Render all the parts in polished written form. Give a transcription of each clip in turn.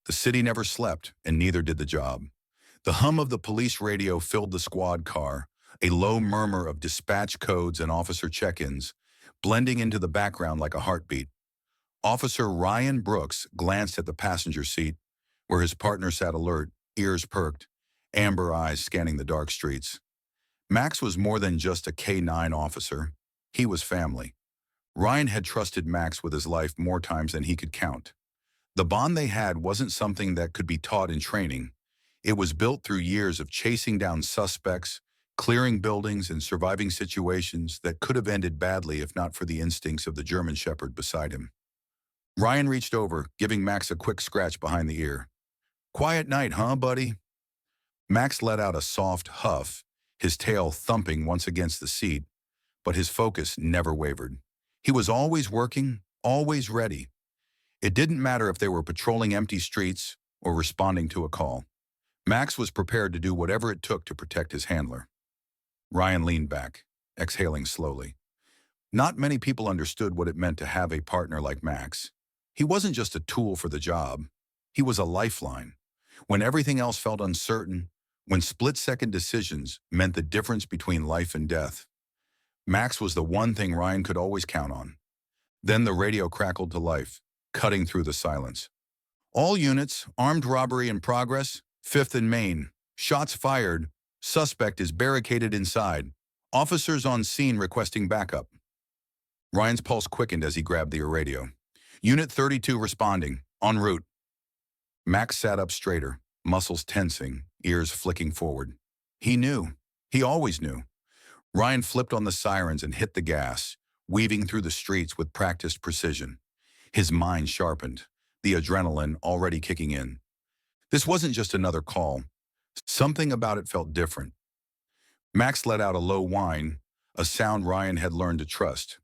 The city never slept, and neither did the job. The hum of the police radio filled the squad car, a low murmur of dispatch codes and officer check-ins, blending into the background like a heartbeat. Officer Ryan Brooks glanced at the passenger seat, where his partner sat alert, ears perked, amber eyes scanning the dark streets. Max was more than just a K9 officer. He was family. Ryan had trusted Max with his life more times than he could count. The bond they had wasn't something that could be taught in training. It was built through years of chasing down suspects, clearing buildings, and surviving situations that could have ended badly if not for the instincts of the German Shepherd beside him. Ryan reached over, giving Max a quick scratch behind the ear. "Quiet night, huh, buddy?" Max let out a soft huff, his tail thumping once against the seat, but his focus never wavered. He was always working, always ready. It didn't matter if they were patrolling empty streets or responding to a call. Max was prepared to do whatever it took to protect his handler. Ryan leaned back, exhaling slowly. Not many people understood what it meant to have a partner like Max. He wasn't just a tool for the job. He was a lifeline. When everything else felt uncertain, when split-second decisions meant the difference between life and death, Max was the one thing Ryan could always count on. Then the radio crackled to life, cutting through the silence. "All units, armed robbery in progress, 5th and Main. Shots fired. Suspect is barricaded inside. Officers on scene requesting backup." Ryan's pulse quickened as he grabbed the radio. "Unit 32 responding. En route." Max sat up straighter, muscles tensing, ears flicking forward. He knew. He always knew. Ryan flipped on the sirens and hit the gas, weaving through the streets with practiced precision. His mind sharpened, the adrenaline already kicking in. This wasn't just another call. Something about it felt different. Max let out a low whine, a sound Ryan had learned to trust.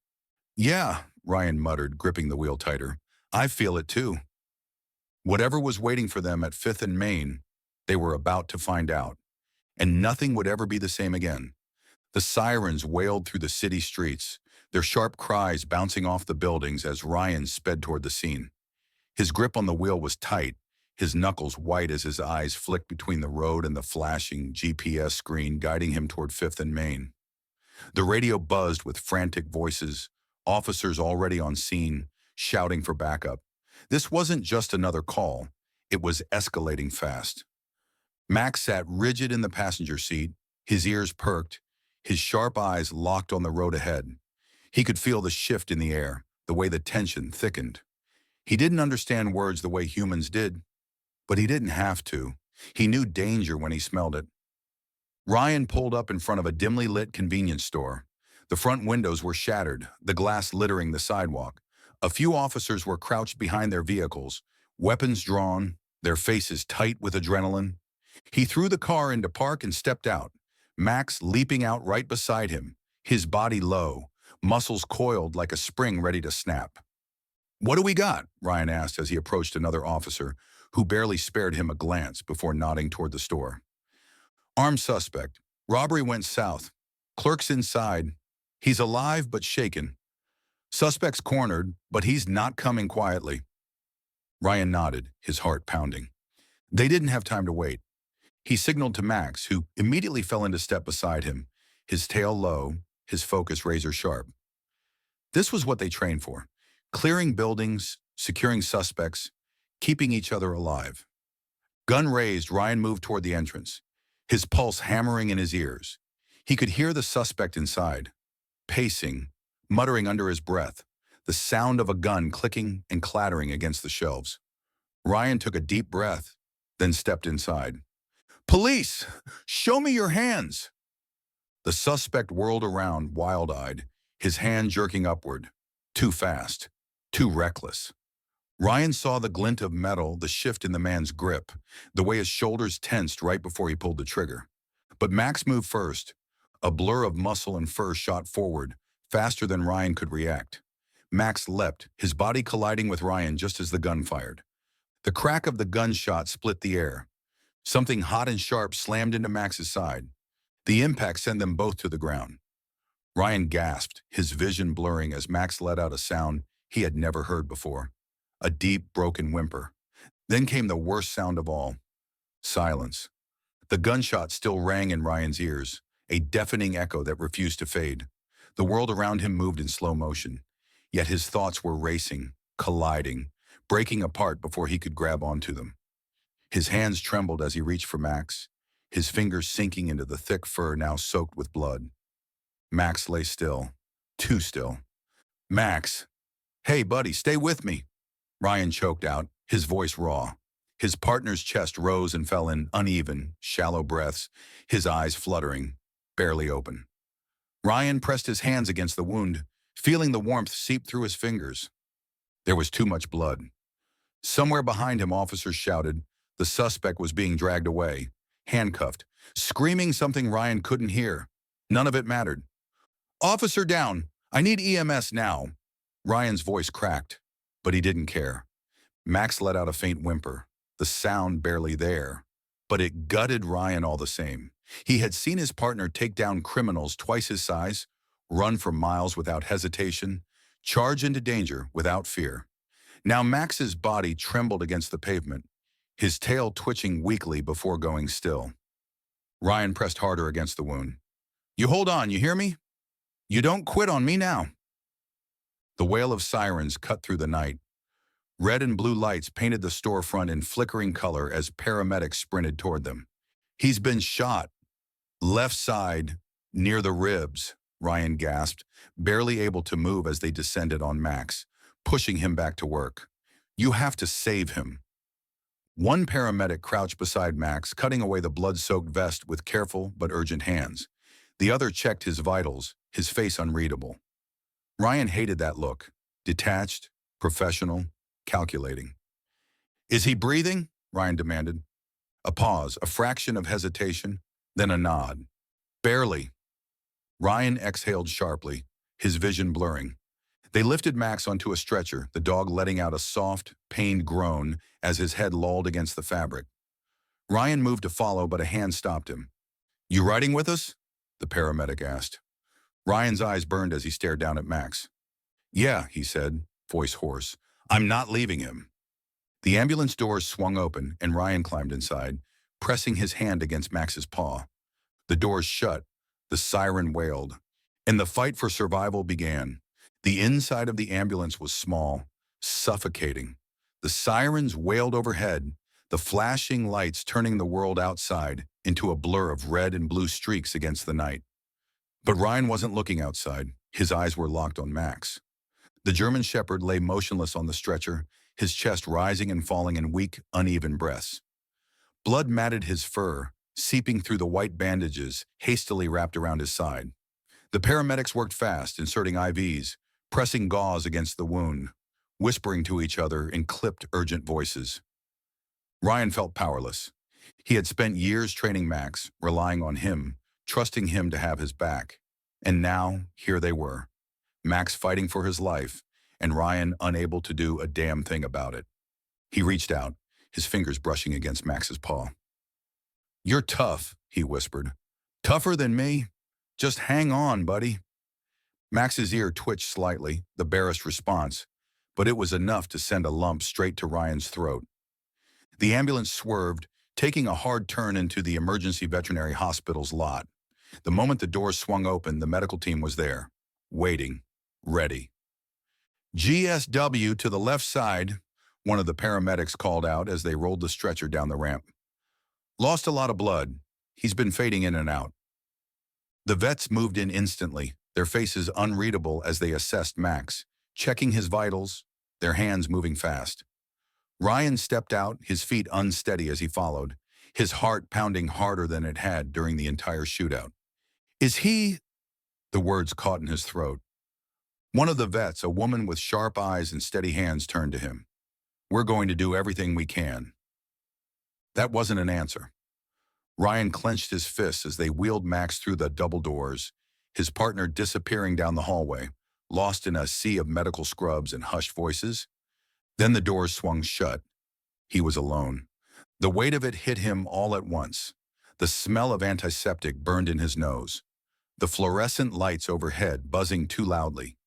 "Yeah," Ryan muttered, gripping the wheel tighter. "I feel it too." Whatever was waiting for them at 5th and Main, they were about to find out. And nothing would ever be the same again. The sirens wailed through the city streets, their sharp cries bouncing off the buildings as Ryan sped toward the scene. His grip on the wheel was tight, his knuckles white as his eyes flicked between the road and the flashing GPS screen guiding him toward 5th and Main. The radio buzzed with frantic voices, officers already on scene, shouting for backup. This wasn't just another call. It was escalating fast. Max sat rigid in the passenger seat, his ears perked, his sharp eyes locked on the road ahead. He could feel the shift in the air, the way the tension thickened. He didn't understand words the way humans did, but he didn't have to. He knew danger when he smelled it. Ryan pulled up in front of a dimly lit convenience store. The front windows were shattered, the glass littering the sidewalk. A few officers were crouched behind their vehicles, weapons drawn, their faces tight with adrenaline. He threw the car into park and stepped out, Max leaping out right beside him, his body low, muscles coiled like a spring ready to snap. "What do we got?" Ryan asked as he approached another officer, who barely spared him a glance before nodding toward the store. "Armed suspect. Robbery went south. Clerk's inside. He's alive but shaken. Suspect's cornered, but he's not coming quietly." Ryan nodded, his heart pounding. They didn't have time to wait. He signaled to Max, who immediately fell into step beside him, his tail low, his focus razor sharp. This was what they trained for: clearing buildings, securing suspects, keeping each other alive. Gun raised, Ryan moved toward the entrance, his pulse hammering in his ears. He could hear the suspect inside, pacing, muttering under his breath, the sound of a gun clicking and clattering against the shelves. Ryan took a deep breath, then stepped inside. "Police! Show me your hands!" The suspect whirled around, wild-eyed, his hand jerking upward. Too fast. Too reckless. Ryan saw the glint of metal, the shift in the man's grip, the way his shoulders tensed right before he pulled the trigger. But Max moved first. A blur of muscle and fur shot forward, faster than Ryan could react. Max leapt, his body colliding with Ryan just as the gun fired. The crack of the gunshot split the air. Something hot and sharp slammed into Max's side. The impact sent them both to the ground. Ryan gasped, his vision blurring as Max let out a sound he had never heard before. A deep, broken whimper. Then came the worst sound of all. Silence. The gunshot still rang in Ryan's ears, a deafening echo that refused to fade. The world around him moved in slow motion, yet his thoughts were racing, colliding, breaking apart before he could grab onto them. His hands trembled as he reached for Max, his fingers sinking into the thick fur now soaked with blood. Max lay still, too still. Max! Hey, buddy, stay with me! Ryan choked out, his voice raw. His partner's chest rose and fell in uneven, shallow breaths, his eyes fluttering, barely open. Ryan pressed his hands against the wound, feeling the warmth seep through his fingers. There was too much blood. Somewhere behind him, officers shouted. The suspect was being dragged away, handcuffed, screaming something Ryan couldn't hear. None of it mattered. Officer down! I need EMS now! Ryan's voice cracked, but he didn't care. Max let out a faint whimper, the sound barely there, but it gutted Ryan all the same. He had seen his partner take down criminals twice his size, run for miles without hesitation, charge into danger without fear. Now Max's body trembled against the pavement, his tail twitching weakly before going still. Ryan pressed harder against the wound. You hold on, you hear me? You don't quit on me now. The wail of sirens cut through the night. Red and blue lights painted the storefront in flickering color as paramedics sprinted toward them. He's been shot. Left side, near the ribs, Ryan gasped, barely able to move as they descended on Max, pushing him back to work. You have to save him. One paramedic crouched beside Max, cutting away the blood-soaked vest with careful but urgent hands. The other checked his vitals, his face unreadable. Ryan hated that look. Detached, professional, calculating. Is he breathing? Ryan demanded. A pause, a fraction of hesitation, then a nod. Barely. Ryan exhaled sharply, his vision blurring. They lifted Max onto a stretcher, the dog letting out a soft, pained groan as his head lolled against the fabric. Ryan moved to follow, but a hand stopped him. You riding with us? The paramedic asked. Ryan's eyes burned as he stared down at Max. Yeah, he said, voice hoarse. I'm not leaving him. The ambulance doors swung open, and Ryan climbed inside, pressing his hand against Max's paw. The doors shut, the siren wailed, and the fight for survival began. The inside of the ambulance was small, suffocating. The sirens wailed overhead, the flashing lights turning the world outside into a blur of red and blue streaks against the night. But Ryan wasn't looking outside. His eyes were locked on Max. The German Shepherd lay motionless on the stretcher, his chest rising and falling in weak, uneven breaths. Blood matted his fur, seeping through the white bandages hastily wrapped around his side. The paramedics worked fast, inserting IVs, pressing gauze against the wound, whispering to each other in clipped, urgent voices. Ryan felt powerless. He had spent years training Max, relying on him, trusting him to have his back. And now, here they were. Max fighting for his life, and Ryan unable to do a damn thing about it. He reached out, his fingers brushing against Max's paw. You're tough, he whispered. Tougher than me? Just hang on, buddy. Max's ear twitched slightly, the barest response, but it was enough to send a lump straight to Ryan's throat. The ambulance swerved, taking a hard turn into the emergency veterinary hospital's lot. The moment the doors swung open, the medical team was there, waiting, ready. GSW to the left side, one of the paramedics called out as they rolled the stretcher down the ramp. Lost a lot of blood. He's been fading in and out. The vets moved in instantly, their faces unreadable as they assessed Max, checking his vitals, their hands moving fast. Ryan stepped out, his feet unsteady as he followed, his heart pounding harder than it had during the entire shootout. Is he? The words caught in his throat. One of the vets, a woman with sharp eyes and steady hands, turned to him. We're going to do everything we can. That wasn't an answer. Ryan clenched his fists as they wheeled Max through the double doors, his partner disappearing down the hallway, lost in a sea of medical scrubs and hushed voices. Then the doors swung shut. He was alone. The weight of it hit him all at once. The smell of antiseptic burned in his nose. The fluorescent lights overhead buzzing too loudly.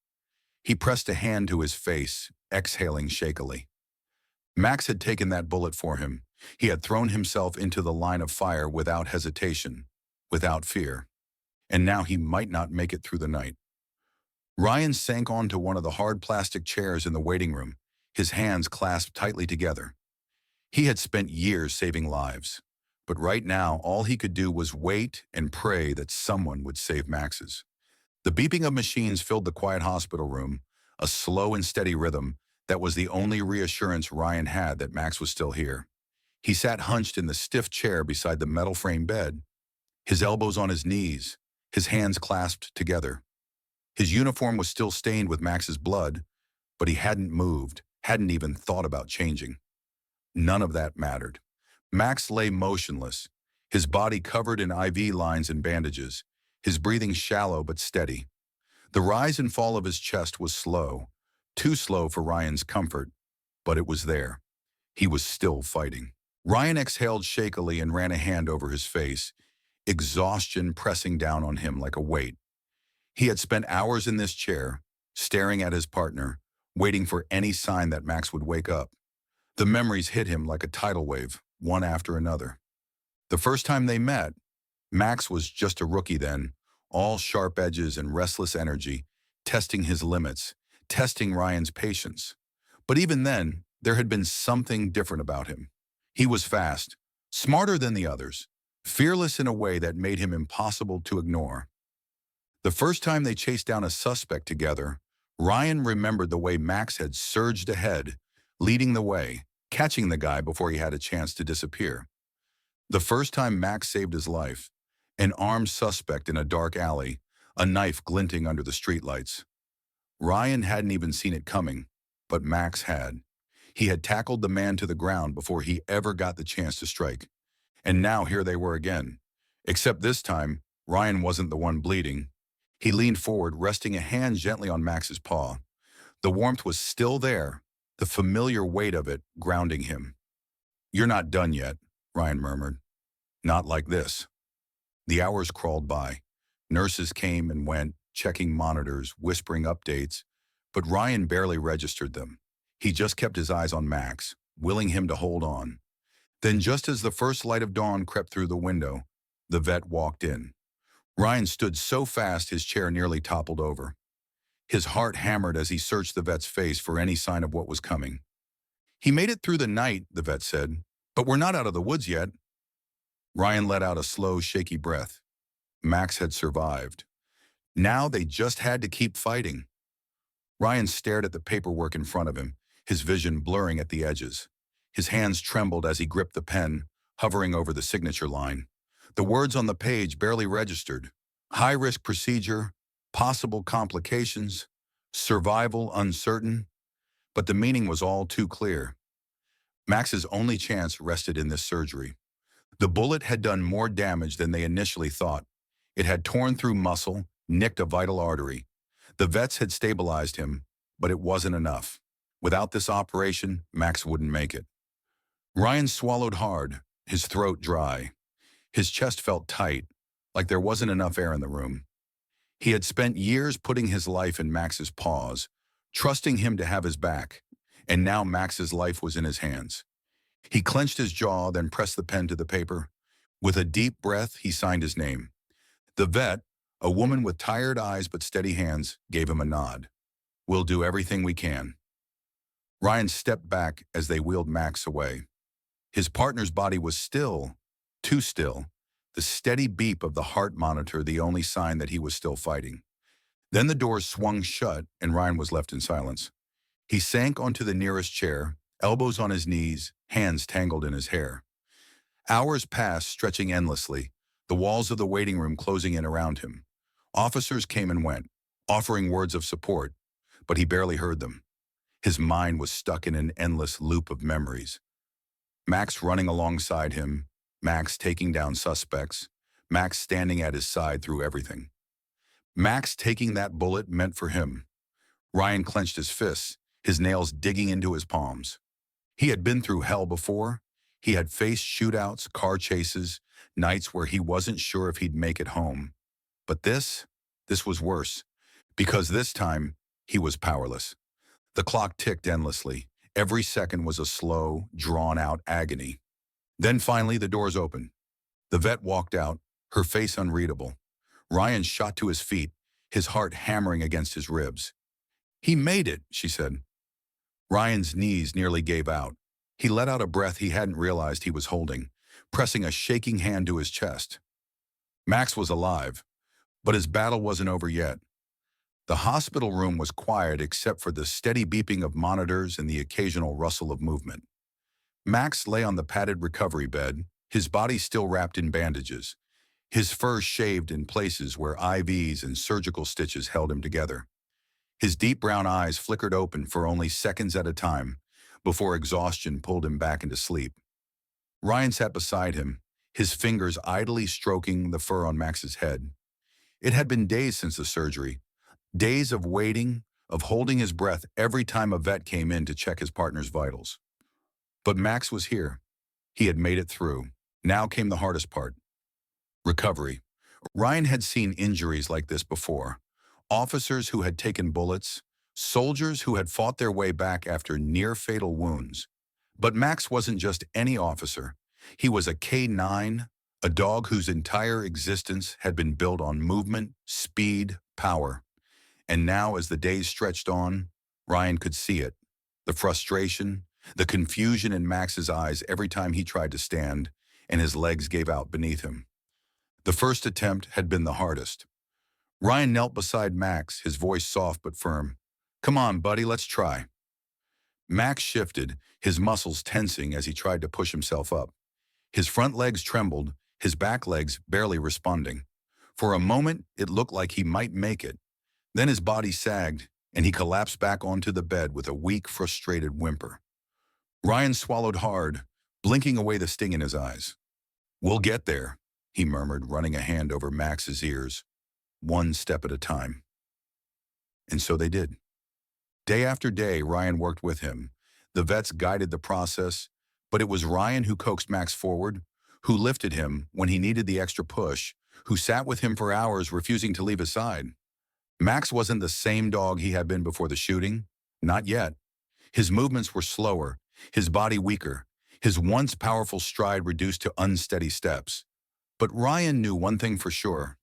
He pressed a hand to his face, exhaling shakily. Max had taken that bullet for him. He had thrown himself into the line of fire without hesitation, without fear. And now he might not make it through the night. Ryan sank onto one of the hard plastic chairs in the waiting room, his hands clasped tightly together. He had spent years saving lives, but right now all he could do was wait and pray that someone would save Max's. The beeping of machines filled the quiet hospital room, a slow and steady rhythm that was the only reassurance Ryan had that Max was still here. He sat hunched in the stiff chair beside the metal frame bed, his elbows on his knees, his hands clasped together. His uniform was still stained with Max's blood, but he hadn't moved, hadn't even thought about changing. None of that mattered. Max lay motionless, his body covered in IV lines and bandages, his breathing shallow but steady. The rise and fall of his chest was slow, too slow for Ryan's comfort, but it was there. He was still fighting. Ryan exhaled shakily and ran a hand over his face, exhaustion pressing down on him like a weight. He had spent hours in this chair, staring at his partner, waiting for any sign that Max would wake up. The memories hit him like a tidal wave, one after another. The first time they met, Max was just a rookie then, all sharp edges and restless energy, testing his limits, testing Ryan's patience. But even then, there had been something different about him. He was fast, smarter than the others, fearless in a way that made him impossible to ignore. The first time they chased down a suspect together, Ryan remembered the way Max had surged ahead, leading the way, catching the guy before he had a chance to disappear. The first time Max saved his life, an armed suspect in a dark alley, a knife glinting under the streetlights. Ryan hadn't even seen it coming, but Max had. He had tackled the man to the ground before he ever got the chance to strike. And now here they were again. Except this time, Ryan wasn't the one bleeding. He leaned forward, resting a hand gently on Max's paw. The warmth was still there, the familiar weight of it grounding him. "You're not done yet," Ryan murmured. "Not like this." The hours crawled by. Nurses came and went, checking monitors, whispering updates, but Ryan barely registered them. He just kept his eyes on Max, willing him to hold on. Then just as the first light of dawn crept through the window, the vet walked in. Ryan stood so fast his chair nearly toppled over. His heart hammered as he searched the vet's face for any sign of what was coming. "He made it through the night," the vet said, "but we're not out of the woods yet." Ryan let out a slow, shaky breath. Max had survived. Now they just had to keep fighting. Ryan stared at the paperwork in front of him, his vision blurring at the edges. His hands trembled as he gripped the pen, hovering over the signature line. The words on the page barely registered. High-risk procedure, possible complications, survival uncertain. But the meaning was all too clear. Max's only chance rested in this surgery. The bullet had done more damage than they initially thought. It had torn through muscle, nicked a vital artery. The vets had stabilized him, but it wasn't enough. Without this operation, Max wouldn't make it. Ryan swallowed hard, his throat dry. His chest felt tight, like there wasn't enough air in the room. He had spent years putting his life in Max's paws, trusting him to have his back, and now Max's life was in his hands. He clenched his jaw, then pressed the pen to the paper. With a deep breath, he signed his name. The vet, a woman with tired eyes but steady hands, gave him a nod. "We'll do everything we can." Ryan stepped back as they wheeled Max away. His partner's body was still, too still, the steady beep of the heart monitor the only sign that he was still fighting. Then the doors swung shut and Ryan was left in silence. He sank onto the nearest chair, elbows on his knees, hands tangled in his hair. Hours passed, stretching endlessly, the walls of the waiting room closing in around him. Officers came and went, offering words of support, but he barely heard them. His mind was stuck in an endless loop of memories. Max running alongside him, Max taking down suspects, Max standing at his side through everything. Max taking that bullet meant for him. Ryan clenched his fists, his nails digging into his palms. He had been through hell before. He had faced shootouts, car chases, nights where he wasn't sure if he'd make it home. But this was worse, because this time he was powerless. The clock ticked endlessly, Every second was a slow, drawn-out agony. Then finally the doors opened. The vet walked out, her face unreadable. Ryan shot to his feet, his heart hammering against his ribs. "He made it," she said. Ryan's knees nearly gave out. He let out a breath he hadn't realized he was holding, pressing a shaking hand to his chest. Max was alive, but his battle wasn't over yet. The hospital room was quiet except for the steady beeping of monitors and the occasional rustle of movement. Max lay on the padded recovery bed, his body still wrapped in bandages, his fur shaved in places where IVs and surgical stitches held him together. His deep brown eyes flickered open for only seconds at a time before exhaustion pulled him back into sleep. Ryan sat beside him, his fingers idly stroking the fur on Max's head. It had been days since the surgery, days of waiting, of holding his breath every time a vet came in to check his partner's vitals. But Max was here. He had made it through. Now came the hardest part. Recovery. Ryan had seen injuries like this before. Officers who had taken bullets, soldiers who had fought their way back after near-fatal wounds. But Max wasn't just any officer. He was a K9, a dog whose entire existence had been built on movement, speed, power. And now, as the days stretched on, Ryan could see it. The frustration, the confusion in Max's eyes every time he tried to stand, and his legs gave out beneath him. The first attempt had been the hardest. Ryan knelt beside Max, his voice soft but firm. "Come on, buddy, let's try." Max shifted, his muscles tensing as he tried to push himself up. His front legs trembled, his back legs barely responding. For a moment, it looked like he might make it. Then his body sagged, and he collapsed back onto the bed with a weak, frustrated whimper. Ryan swallowed hard, blinking away the sting in his eyes. "We'll get there," he murmured, running a hand over Max's ears, one step at a time. And so they did. Day after day, Ryan worked with him. The vets guided the process, but it was Ryan who coaxed Max forward, who lifted him when he needed the extra push, who sat with him for hours, refusing to leave his side. Max wasn't the same dog he had been before the shooting. Not yet. His movements were slower, his body weaker, his once powerful stride reduced to unsteady steps. But Ryan knew one thing for sure.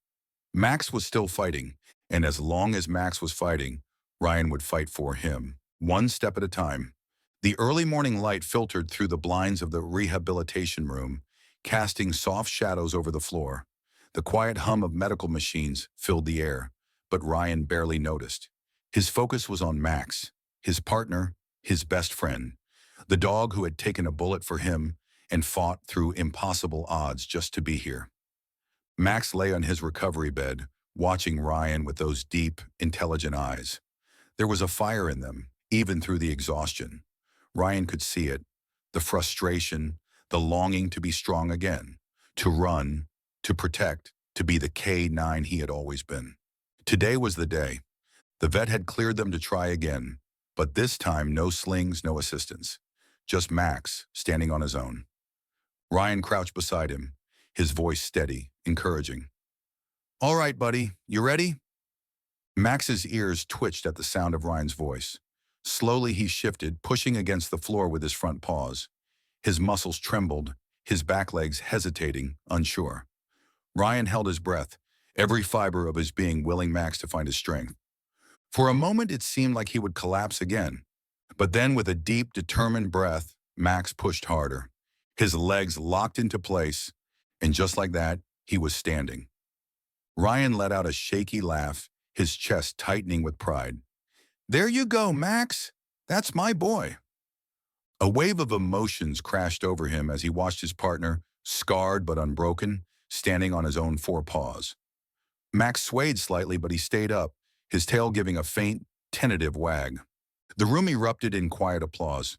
Max was still fighting, and as long as Max was fighting, Ryan would fight for him, one step at a time. The early morning light filtered through the blinds of the rehabilitation room, casting soft shadows over the floor. The quiet hum of medical machines filled the air, but Ryan barely noticed. His focus was on Max, his partner, his best friend, the dog who had taken a bullet for him and fought through impossible odds just to be here. Max lay on his recovery bed, watching Ryan with those deep, intelligent eyes. There was a fire in them, even through the exhaustion. Ryan could see it, the frustration, the longing to be strong again, to run, to protect, to be the K9 he had always been. Today was the day. The vet had cleared them to try again, but this time no slings, no assistance. Just Max, standing on his own. Ryan crouched beside him, his voice steady, encouraging. "All right, buddy, you ready?" Max's ears twitched at the sound of Ryan's voice. Slowly he shifted, pushing against the floor with his front paws. His muscles trembled, his back legs hesitating, unsure. Ryan held his breath, every fiber of his being willing Max to find his strength. For a moment it seemed like he would collapse again. But then with a deep, determined breath, Max pushed harder. His legs locked into place, and just like that, he was standing. Ryan let out a shaky laugh, his chest tightening with pride. "There you go, Max. That's my boy." A wave of emotions crashed over him as he watched his partner, scarred but unbroken, standing on his own four paws. Max swayed slightly, but he stayed up, his tail giving a faint, tentative wag. The room erupted in quiet applause.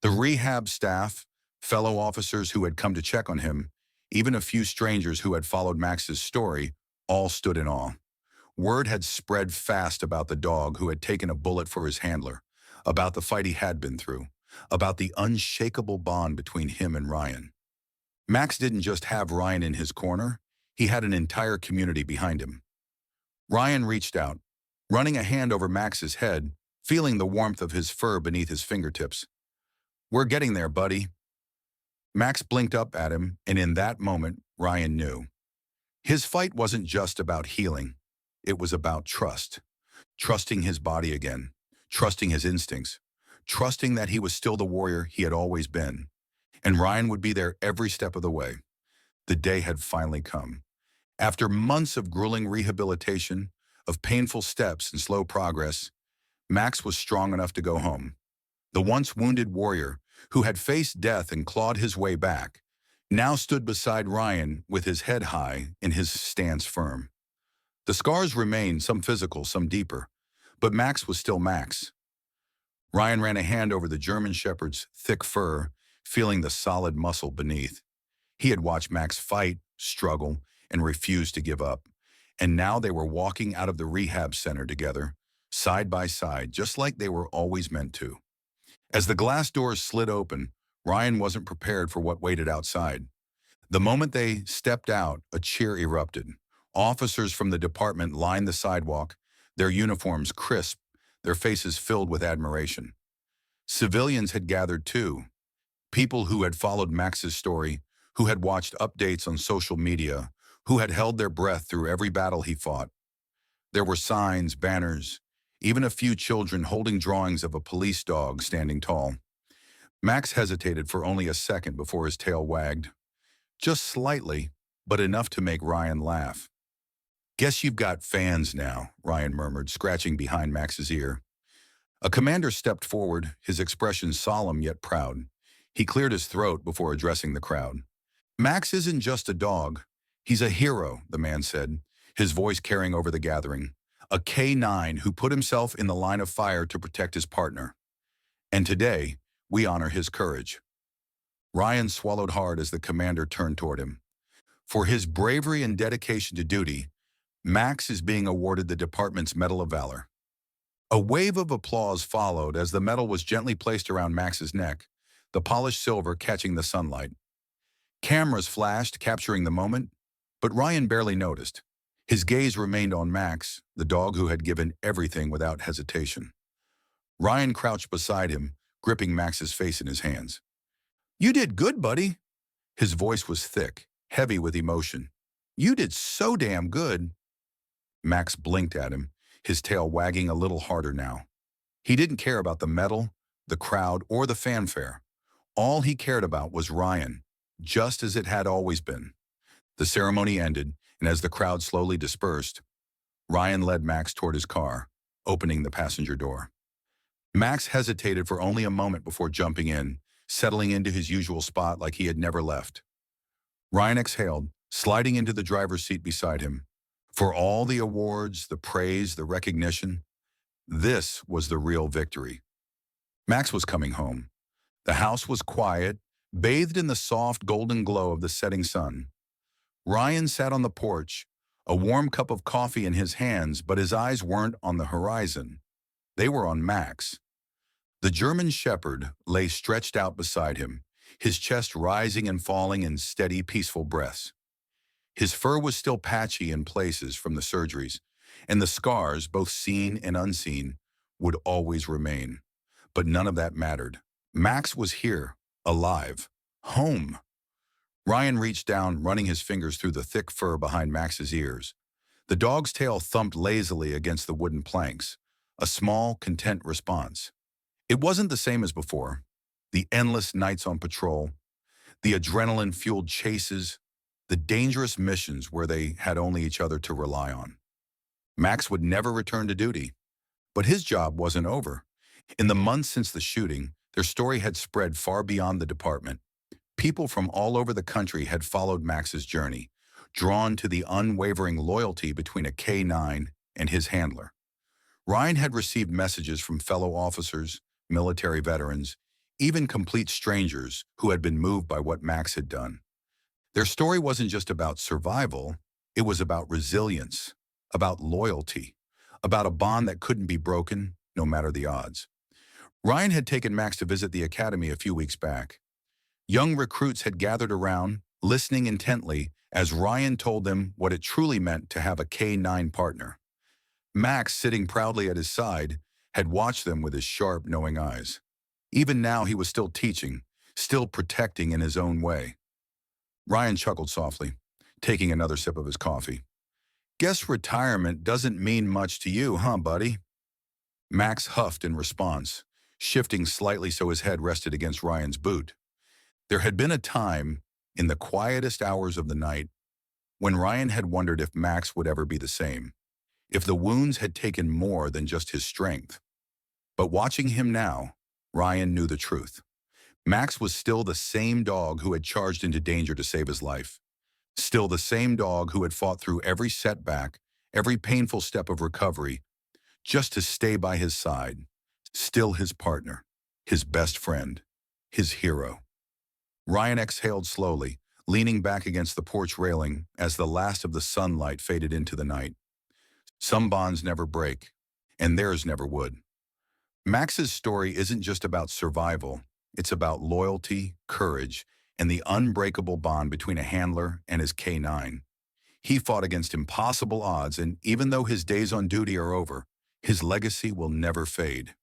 The rehab staff, fellow officers who had come to check on him, even a few strangers who had followed Max's story, all stood in awe. Word had spread fast about the dog who had taken a bullet for his handler, about the fight he had been through, about the unshakable bond between him and Ryan. Max didn't just have Ryan in his corner, he had an entire community behind him. Ryan reached out, running a hand over Max's head, feeling the warmth of his fur beneath his fingertips. We're getting there, buddy. Max blinked up at him, and in that moment, Ryan knew. His fight wasn't just about healing. It was about trust. Trusting his body again. Trusting his instincts. Trusting that he was still the warrior he had always been. And Ryan would be there every step of the way. The day had finally come. After months of grueling rehabilitation, of painful steps and slow progress, Max was strong enough to go home. The once wounded warrior, who had faced death and clawed his way back, now stood beside Ryan with his head high and his stance firm. The scars remained, some physical, some deeper, but Max was still Max. Ryan ran a hand over the German Shepherd's thick fur, feeling the solid muscle beneath. He had watched Max fight, struggle, and refuse to give up. And now they were walking out of the rehab center together, side by side, just like they were always meant to. As the glass doors slid open, Ryan wasn't prepared for what waited outside. The moment they stepped out, a cheer erupted. Officers from the department lined the sidewalk, their uniforms crisp, their faces filled with admiration. Civilians had gathered too, people who had followed Max's story, who had watched updates on social media, who had held their breath through every battle he fought. There were signs, banners, even a few children holding drawings of a police dog standing tall. Max hesitated for only a second before his tail wagged. Just slightly, but enough to make Ryan laugh. "Guess you've got fans now," Ryan murmured, scratching behind Max's ear. A commander stepped forward, his expression solemn yet proud. He cleared his throat before addressing the crowd. "Max isn't just a dog. He's a hero," the man said, his voice carrying over the gathering. "A K9 who put himself in the line of fire to protect his partner. And today, we honor his courage." Ryan swallowed hard as the commander turned toward him. For his bravery and dedication to duty, Max is being awarded the department's Medal of Valor. A wave of applause followed as the medal was gently placed around Max's neck, the polished silver catching the sunlight. Cameras flashed, capturing the moment, but Ryan barely noticed. His gaze remained on Max, the dog who had given everything without hesitation. Ryan crouched beside him, gripping Max's face in his hands. "You did good, buddy." His voice was thick, heavy with emotion. "You did so damn good." Max blinked at him, his tail wagging a little harder now. He didn't care about the medal, the crowd, or the fanfare. All he cared about was Ryan, just as it had always been. The ceremony ended, and as the crowd slowly dispersed, Ryan led Max toward his car, opening the passenger door. Max hesitated for only a moment before jumping in, settling into his usual spot like he had never left. Ryan exhaled, sliding into the driver's seat beside him. For all the awards, the praise, the recognition, this was the real victory. Max was coming home. The house was quiet, bathed in the soft golden glow of the setting sun. Ryan sat on the porch, a warm cup of coffee in his hands, but his eyes weren't on the horizon. They were on Max. The German Shepherd lay stretched out beside him, his chest rising and falling in steady, peaceful breaths. His fur was still patchy in places from the surgeries, and the scars, both seen and unseen, would always remain. But none of that mattered. Max was here, alive, home. Ryan reached down, running his fingers through the thick fur behind Max's ears. The dog's tail thumped lazily against the wooden planks, a small, content response. It wasn't the same as before. The endless nights on patrol, the adrenaline-fueled chases, the dangerous missions where they had only each other to rely on. Max would never return to duty, but his job wasn't over. In the months since the shooting, their story had spread far beyond the department. People from all over the country had followed Max's journey, drawn to the unwavering loyalty between a K9 and his handler. Ryan had received messages from fellow officers, military veterans, even complete strangers who had been moved by what Max had done. Their story wasn't just about survival, it was about resilience, about loyalty, about a bond that couldn't be broken, no matter the odds. Ryan had taken Max to visit the academy a few weeks back. Young recruits had gathered around, listening intently as Ryan told them what it truly meant to have a K9 partner. Max, sitting proudly at his side, had watched them with his sharp, knowing eyes. Even now, he was still teaching, still protecting in his own way. Ryan chuckled softly, taking another sip of his coffee. Guess retirement doesn't mean much to you, huh, buddy? Max huffed in response, shifting slightly so his head rested against Ryan's boot. There had been a time, in the quietest hours of the night, when Ryan had wondered if Max would ever be the same, if the wounds had taken more than just his strength. But watching him now, Ryan knew the truth. Max was still the same dog who had charged into danger to save his life. Still the same dog who had fought through every setback, every painful step of recovery, just to stay by his side. Still his partner, his best friend, his hero. Ryan exhaled slowly, leaning back against the porch railing as the last of the sunlight faded into the night. Some bonds never break, and theirs never would. Max's story isn't just about survival. It's about loyalty, courage, and the unbreakable bond between a handler and his K9. He fought against impossible odds, and even though his days on duty are over, his legacy will never fade.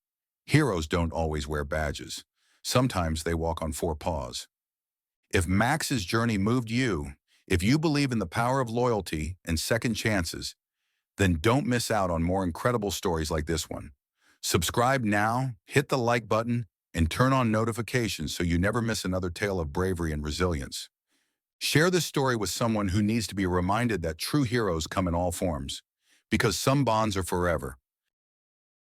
Heroes don't always wear badges. Sometimes they walk on four paws. If Max's journey moved you, if you believe in the power of loyalty and second chances, then don't miss out on more incredible stories like this one. Subscribe now, hit the like button, and turn on notifications so you never miss another tale of bravery and resilience. Share this story with someone who needs to be reminded that true heroes come in all forms, because some bonds are forever,